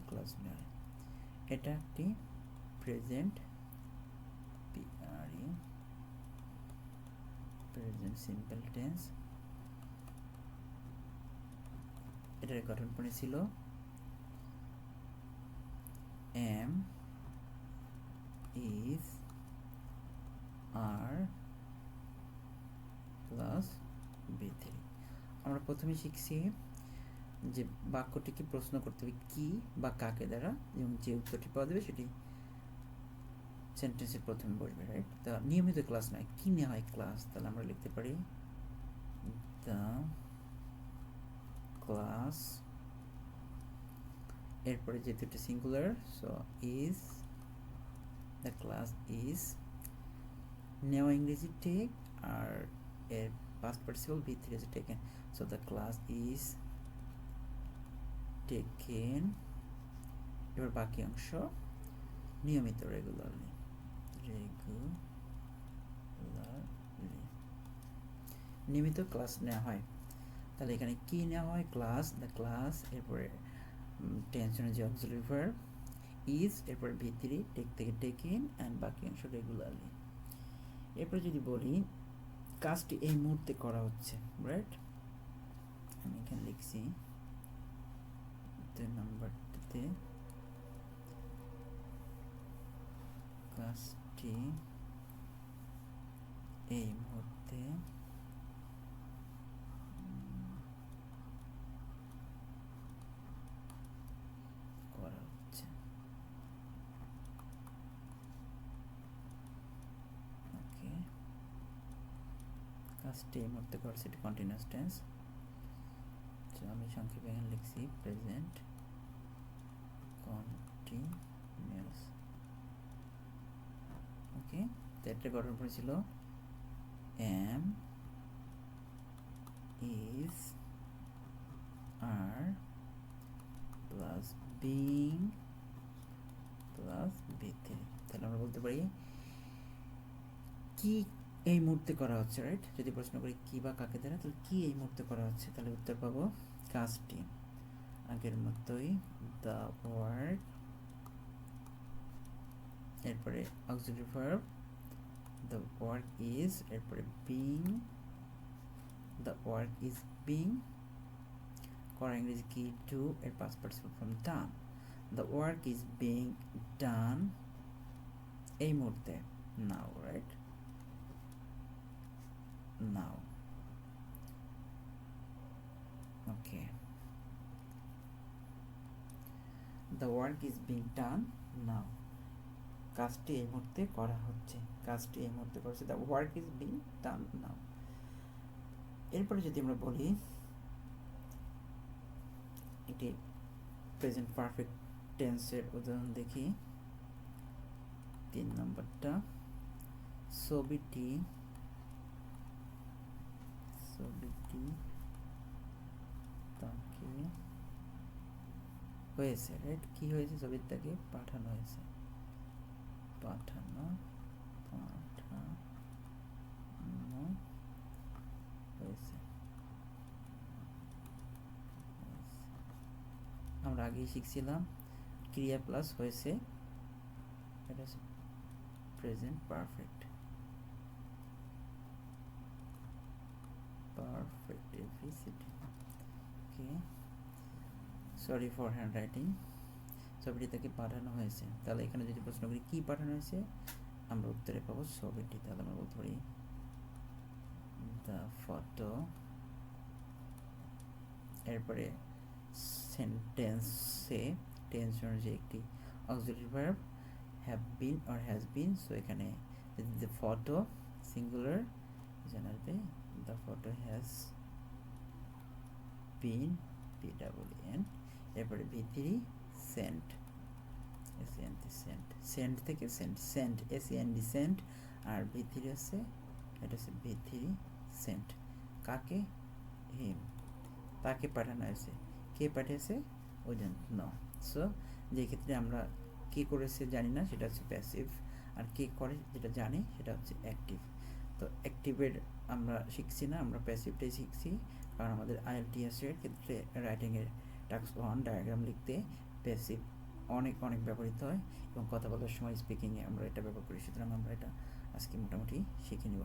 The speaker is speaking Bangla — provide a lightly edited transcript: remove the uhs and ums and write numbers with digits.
ক্লাস নেওয়া হয়। এটা একটি present PRE present simple tense. এটার গঠন প্রণালী ছিল am, is, are plus B3। আমরা প্রথমে শিখছি যে বাক্যটিকে প্রশ্ন করতে হবে কি বা কাকে দ্বারা, এবং যে উত্তরটি পাওয়া যাবে সেটি সেন্টেন্সের প্রথমে বসবে, রাইট? তা নিয়মিত ক্লাস নয়, কি নেওয়া হয় ক্লাস, তাহলে আমরা লিখতে পারি দ্য ক্লাস, এরপরে যেহেতু এটা singular so is, the class is, নেওয়া ইংরেজি টেক, আর এর past participle B3 is taken, so the class is taken। এবার বাকি অংশ নিয়মিত রেগুলারলি, নিয়মিত ক্লাস নেওয়া হয়। তাহলে এখানে কি নেওয়া হয় ক্লাস, দ্য ক্লাস, এরপরে টেনশনের যে অক্সিলারি ভার্ব ইজ, এরপরে V3 টেক থেকে টেকেন, অ্যান্ড বাকি অংশ রেগুলারলি। এরপরে যদি বলি কাজটি এই মুহূর্তে করা হচ্ছে, রাইট? আমি এখানে লিখছি 2 নম্বরটিতে কাজটি এই মুহূর্তে করা হচ্ছে। ওকে, কাজটি এই মুহূর্তে করছে, এটি কন্টিনিউয়াস টেন্স। তো আমি সংক্ষেপে এখানে লিখছি প্রেজেন্ট কন্টিনিউয়াস। ওকে, তো এটা গঠন করেছিল am, is, are plus being plus B3। তাহলে আমরা বলতে পারি কি এই মুহূর্তে করা হচ্ছে, রাইট? যদি প্রশ্ন করি কি বা কাকে দ্বারা, তাহলে কি এই মুহূর্তে করা হচ্ছে, তাহলে উত্তর পাবো কাজটি আগের মতোই, দ্য ওয়ার্ক, এরপরে auxiliary verb the work is, এরপরে being, the work is being, করা ইংরেজি কি ডু, এর past participle from done, the work is being done এই মুহূর্তে, now, right? Now. Okay, the work is being done now, কাজটি এই মুহূর্তে করা হচ্ছে, কাজটি এই মুহূর্তে করছে, the work is being done now. এরপরে যদি আমরা বলি এটি প্রেজেন্ট পারফেক্ট টেন্সের উদাহরণ দেখি, 3 নম্বরটা, ছবিটি তাকে হয়েছে, রাইট? কি হয়েছে, ছবির তাকে পাঠানো হয়েছে, পাঠানো হয়েছে। আমরা আগেই শিখছিলাম ক্রিয়া প্লাস হয়েছে, এটা হচ্ছে প্রেজেন্ট পারফেক্ট, এফিসিটি। Okay, sorry for handwriting. ছবিটি তাকে পাঠানো হয়েছে, তাহলে এখানে যদি প্রশ্ন করি কি পাঠানো হয়েছে, আমরা উত্তরে পাবো ছবিটি। তাহলে আমরা বলতে পারি দ্য ফটো, এরপরে সেন্টেন্সে টেন্সের যে একটি auxiliary verb have been or has been, so এখানে দ্য ফটো সিঙ্গুলার জানাবে the photo has been PWN, এরপরে V3 সেন্ট, সেন্ট থেকে সেন্ট SEND সেন্ট, আর V3 হচ্ছে এটা হচ্ছে V3 সেন্ট। কাকে, হিম, তাকে পাঠানো হয়েছে, কে পাঠিয়েছে, ওই জন্য। সো যে ক্ষেত্রে আমরা কে করেছে জানি না সেটা হচ্ছে প্যাসিভ, আর কে করে যেটা জানি সেটা হচ্ছে অ্যাক্টিভ। তো অ্যাক্টিভের আমরা শিখছি না, আমরা প্যাসিভটাই শিখছি, কারণ আমাদের IELTS এর ক্ষেত্রে রাইটিংয়ের টাস্ক 1 ডায়াগ্রাম লিখতে প্যাসিভ অনেক অনেক ব্যবহৃত হয় এবং কথা বলার সময় স্পিকিংয়ে আমরা এটা ব্যবহার করি। সুতরাং আমরা এটা আজকে মোটামুটি শিখে নিব।